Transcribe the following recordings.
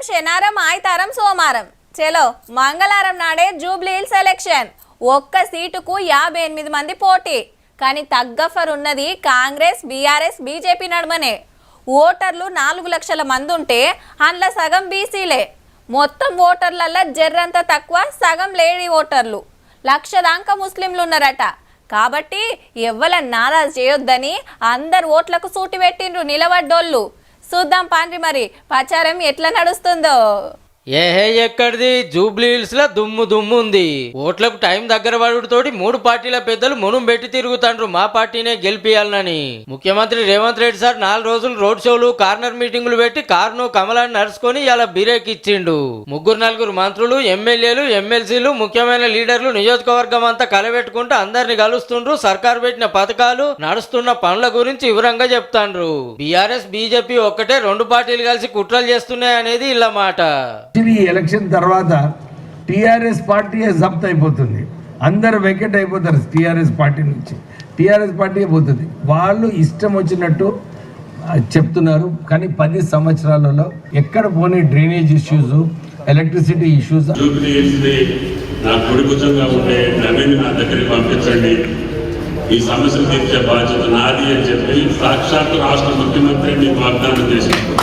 శనారం ఆయితారం సోమారం చలో మంగళవారం నాడే జూబ్లీ హిల్స్ ఎలక్షన్ ఒక్క సీటుకు 58 మంది పోటీ కానీ తగ్గఫర్ ఉన్నది కాంగ్రెస్ బీఆర్ఎస్ బీజేపీ నడుమనే ఓటర్లు 4 లక్షల మంది ఉంటే అందులో సగం బీసీలే మొత్తం ఓటర్లల్లో జర్రంత తక్కువ సగం లేడీ ఓటర్లు 1,00,000 దాకా ముస్లింలు ఉన్నారట కాబట్టి ఎవ్వరని నారాజు చేయొద్దని అందరు ఓట్లకు సూటి పెట్టిండ్రు నిలబడ్డోళ్ళు చూద్దాం పాండ్రి మరి ప్రచారం ఎట్లా నడుస్తుందో ఏహే ఎక్కడిది జూబ్లీ హిల్స్ లో దుమ్ము ఉంది ఓట్లకు టైం దగ్గర పడుతోటి 3 పార్టీల పెద్దలు మునుం పెట్టి తిరుగుతాండ్రు మా పార్టీనే గెలిపియాలని ముఖ్యమంత్రి రేవంత్ రెడ్డి సార్ 4 రోజులు రోడ్ షోలు కార్నర్ మీటింగులు పెట్టి కారును కమలాన్ని నడుచుకొని ఇలా బ్రేక్ ఇచ్చిండు 3-4 మంత్రులు ఎమ్మెల్యేలు ఎమ్మెల్సీలు ముఖ్యమైన లీడర్లు నియోజకవర్గం అంతా కలబెట్టుకుంటూ అందరిని కలుస్తుండ్రు సర్కారు పెట్టిన పథకాలు నడుస్తున్న పనుల గురించి వివరంగా చెప్తాండ్రు బీఆర్ఎస్ బీజేపీ ఒక్కటే 2 పార్టీలు కలిసి కుట్రలు చేస్తున్నాయి అనేది ఇలా మాట ఈ ఎలక్షన్ తర్వాత టీఆర్ఎస్ పార్టీ జప్త్ అయిపోతుంది అందరు వెకెట్ అయిపోతారు టీఆర్ఎస్ పార్టీ నుంచి టీఆర్ఎస్ పార్టీ పోతుంది వాళ్ళు ఇష్టం వచ్చినట్టు చెప్తున్నారు కానీ 10 సంవత్సరాలలో ఎక్కడ పోనీ డ్రైనేజ్ ఇష్యూస్ ఎలక్ట్రిసిటీ ఇష్యూస్ నా కుడిభుజంగా ఉండే నవీన్ నా దగ్గరికి పంపించండి ఈ సమస్యలు తీర్చే బాధ్యత నాది అని చెప్పి సాక్షాత్తు రాష్ట్ర ముఖ్యమంత్రి మీకు వాగ్దానం చేశారు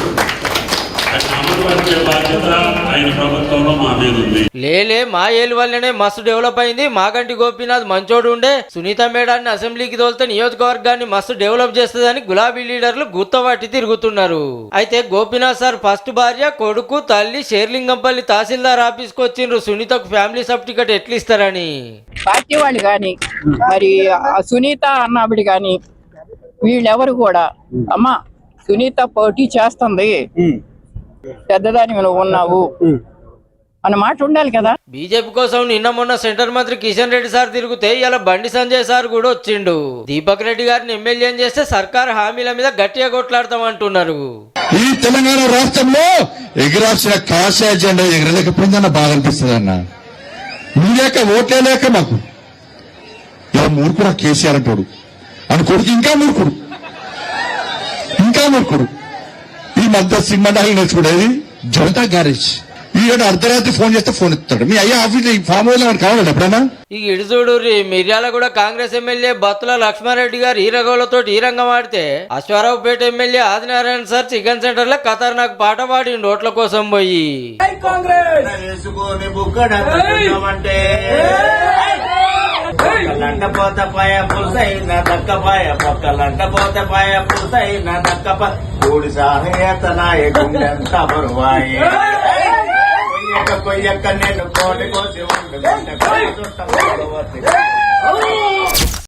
లేలే మా ఏలు వల్లనే మస్తు డెవలప్ అయింది మాగంటి గోపీనాథ్ మంచోడు ఉండే సునీత మేడాన్ని అసెంబ్లీకి తోలితే నియోజకవర్గాన్ని మస్తు డెవలప్ చేస్తుందని గులాబీ లీడర్లు గుత్తవాటి తిరుగుతున్నారు అయితే గోపీనాథ్ సార్ ఫస్ట్ భార్య కొడుకు తల్లి షేర్లింగంపల్లి తహసీల్దార్ ఆఫీస్కి వచ్చిండ్రు సునీతకు ఫ్యామిలీ సర్టిఫికెట్ ఎట్లు ఇస్తారని పార్టీ వాళ్ళు కానీ మరి సునీత అన్నావిడి కానీ వీళ్ళెవరు కూడా అమ్మా సునీత పోటీ చేస్తుంది పెద్దదాని నువ్వు ఉన్నావు అన్న మాట ఉండాలి కదా బీజేపీ కోసం నిన్న మొన్న సెంటర్ మంత్రి కిషన్ రెడ్డి సార్ తిరిగితే ఇలా బండి సంజయ్ సార్ కూడా వచ్చిండు దీపక్ రెడ్డి గారిని ఎమ్మెల్యే చేస్తే సర్కార్ హామీల మీద గట్టిగా కొట్లాడతామంటున్నారు ఈ తెలంగాణ రాష్ట్రంలో ఎగిరాల్సిన కాషాయ జెండా ఎగరలేకపోయిందన్న బాధ అనిపిస్తుంది అన్న మీ లేక ఓట్లే లేక మాకు ఇలా మూర్ఖుడు కేసీఆర్ అంటాడు అని కొడుకు ఇంకా మూర్ఖుడు ఈ మధ్య సింహండాలు నేర్చుకునేది జనతా గ్యారేజ్ ఈయన అర్ధరాత్రి ఫోన్ చేస్తే ఫోన్ ఎత్తాడు మీ అయ్యా ఆఫీస్ ఫామ్ హౌస్ కావాలి ఎప్పుడైనా ఈ ఇడుచూడు మిర్యాల కూడా కాంగ్రెస్ ఎమ్మెల్యే బత్తుల లక్ష్మారెడ్డి గారు ఈరగోలతో ఈ రంగం ఆడితే Aswaraopeta MLA Adinarayana sir chicken centre లో ఖతర్నాక్ పాట పాడిండు ఓట్ల కోసం పోయి పోత పాయ పులుసైన దక్కపాయ పక్కలంట పోత పాయ పులుసైన దక్కప కూడి సాహేతనాయ గుండెంత బరువాయే కొయ్యక నేను కోడి కోసి ఉండు